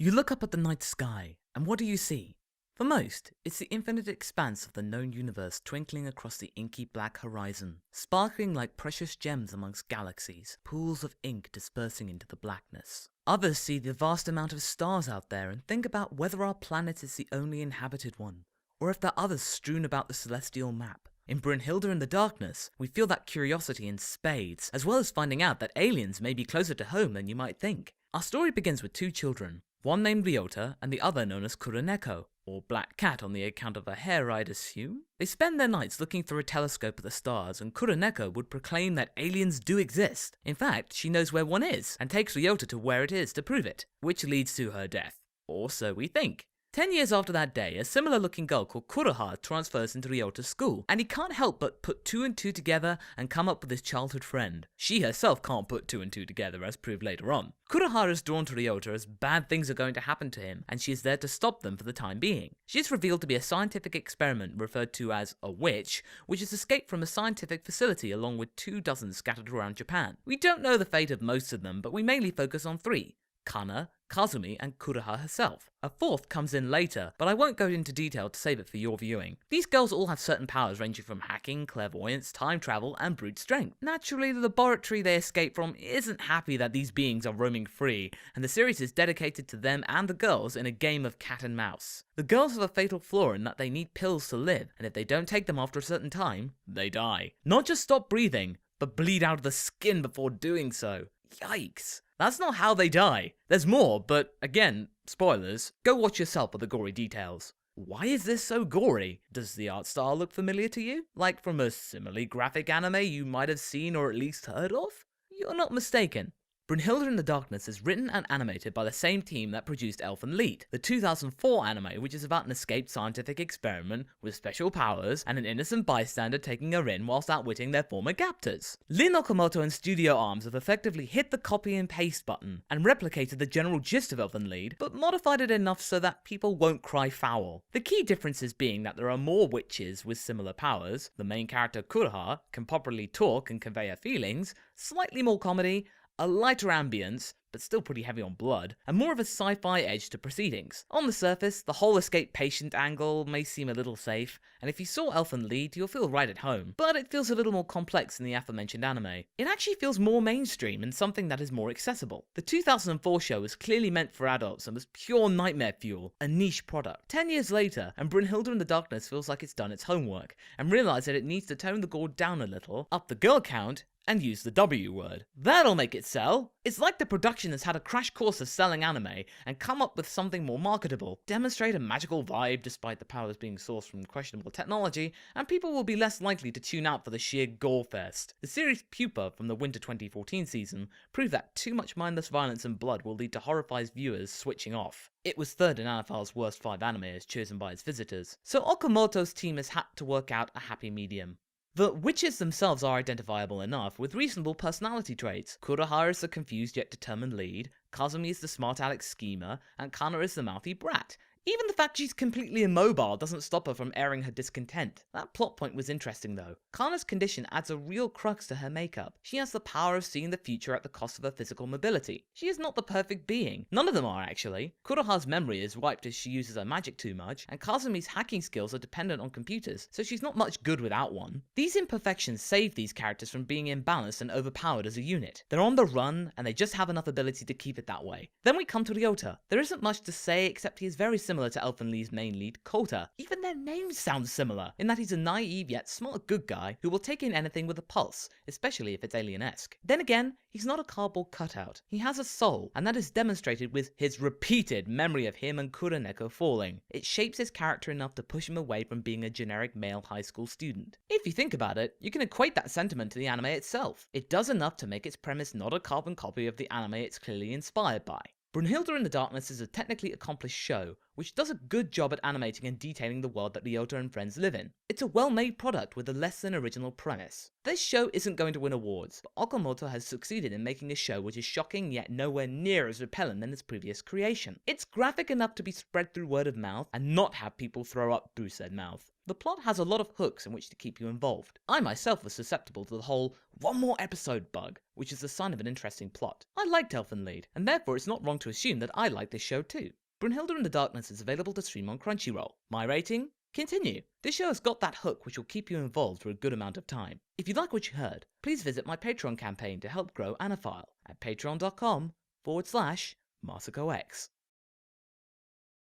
You look up at the night sky, and what do you see? For most, it's the infinite expanse of the known universe twinkling across the inky black horizon, sparkling like precious gems amongst galaxies, pools of ink dispersing into the blackness. Others see the vast amount of stars out there and think about whether our planet is the only inhabited one, or if there are others strewn about the celestial map. In Brynhildr in the Darkness, we feel that curiosity in spades, as well as finding out that aliens may be closer to home than you might think. Our story begins with two children, one named Ryota and the other known as Kuroneko, or Black Cat on the account of her hair, I'd assume. They spend their nights looking through a telescope at the stars, and Kuroneko would proclaim that aliens do exist. In fact, she knows where one is, and takes Ryota to where it is to prove it, which leads to her death. Or so we think. 10 years after that day, a similar looking girl called Kuroha transfers into Ryota's school, and he can't help but put two and two together and come up with his childhood friend. She herself can't put two and two together, as proved later on. Kuroha is drawn to Ryota as bad things are going to happen to him, and she is there to stop them for the time being. She is revealed to be a scientific experiment referred to as a witch, which has escaped from a scientific facility along with 24 scattered around Japan. We don't know the fate of most of them, but we mainly focus on three: Kana, Kazumi, and Kuroha herself. A fourth comes in later, but I won't go into detail to save it for your viewing. These girls all have certain powers ranging from hacking, clairvoyance, time travel, and brute strength. Naturally, the laboratory they escape from isn't happy that these beings are roaming free, and the series is dedicated to them and the girls in a game of cat and mouse. The girls have a fatal flaw in that they need pills to live, and if they don't take them after a certain time, they die. Not just stop breathing, but bleed out of the skin before doing so. Yikes. That's not how they die. There's more, but again, spoilers. Go watch yourself for the gory details. Why is this so gory? Does the art style look familiar to you? Like from a similarly graphic anime you might have seen or at least heard of? You're not mistaken. Brynhildr in the Darkness is written and animated by the same team that produced Elfen Lied, the 2004 anime which is about an escaped scientific experiment with special powers and an innocent bystander taking her in whilst outwitting their former captors. Lin Okamoto and Studio Arms have effectively hit the copy and paste button and replicated the general gist of Elfen Lied, but modified it enough so that people won't cry foul. The key differences being that there are more witches with similar powers, the main character Kuroha can properly talk and convey her feelings, slightly more comedy, a lighter ambience, but still pretty heavy on blood, and more of a sci-fi edge to proceedings. On the surface, the whole escape patient angle may seem a little safe, and if you saw Elfen Lied, you'll feel right at home, but it feels a little more complex than the aforementioned anime. It actually feels more mainstream and something that is more accessible. The 2004 show was clearly meant for adults and was pure nightmare fuel, a niche product. 10 years later, and Brynhildr in the Darkness feels like it's done its homework, and realised that it needs to tone the gore down a little, up the girl count, and use the W word. That'll make it sell. It's like the production has had a crash course of selling anime and come up with something more marketable, demonstrate a magical vibe despite the powers being sourced from questionable technology, and people will be less likely to tune out for the sheer gore fest. The series Pupa from the winter 2014 season proved that too much mindless violence and blood will lead to horrified viewers switching off. It was third in Anifile's worst 5 anime as chosen by its visitors, so Okamoto's team has had to work out a happy medium. The witches themselves are identifiable enough, with reasonable personality traits. Kuroha is the confused yet determined lead, Kazumi is the smart aleck schemer, and Kana is the mouthy brat. Even the fact she's completely immobile doesn't stop her from airing her discontent. That plot point was interesting though. Kana's condition adds a real crux to her makeup. She has the power of seeing the future at the cost of her physical mobility. She is not the perfect being. None of them are actually. Kuroha's memory is wiped as she uses her magic too much, and Kazumi's hacking skills are dependent on computers, so she's not much good without one. These imperfections save these characters from being imbalanced and overpowered as a unit. They're on the run, and they just have enough ability to keep it that way. Then we come to Ryota. There isn't much to say except he is very similar to Elfen Lied's main lead, Kota. Even their names sound similar, in that he's a naive yet smart good guy who will take in anything with a pulse, especially if it's alien-esque. Then again, he's not a cardboard cutout. He has a soul, and that is demonstrated with his repeated memory of him and Kuroneko falling. It shapes his character enough to push him away from being a generic male high school student. If you think about it, you can equate that sentiment to the anime itself. It does enough to make its premise not a carbon copy of the anime it's clearly inspired by. Brynhildr in the Darkness is a technically accomplished show, which does a good job at animating and detailing the world that Ryota and friends live in. It's a well-made product with a less than original premise. This show isn't going to win awards, but Okamoto has succeeded in making a show which is shocking yet nowhere near as repellent than its previous creation. It's graphic enough to be spread through word of mouth and not have people throw up through said mouth. The plot has a lot of hooks in which to keep you involved. I myself was susceptible to the whole one more episode bug, which is the sign of an interesting plot. I liked Elfenlied, and therefore it's not wrong to assume that I like this show too. Brynhildr in the Darkness is available to stream on Crunchyroll. My rating? Continue. This show has got that hook which will keep you involved for a good amount of time. If you like what you heard, please visit my Patreon campaign to help grow Anifile at patreon.com/MasakoX.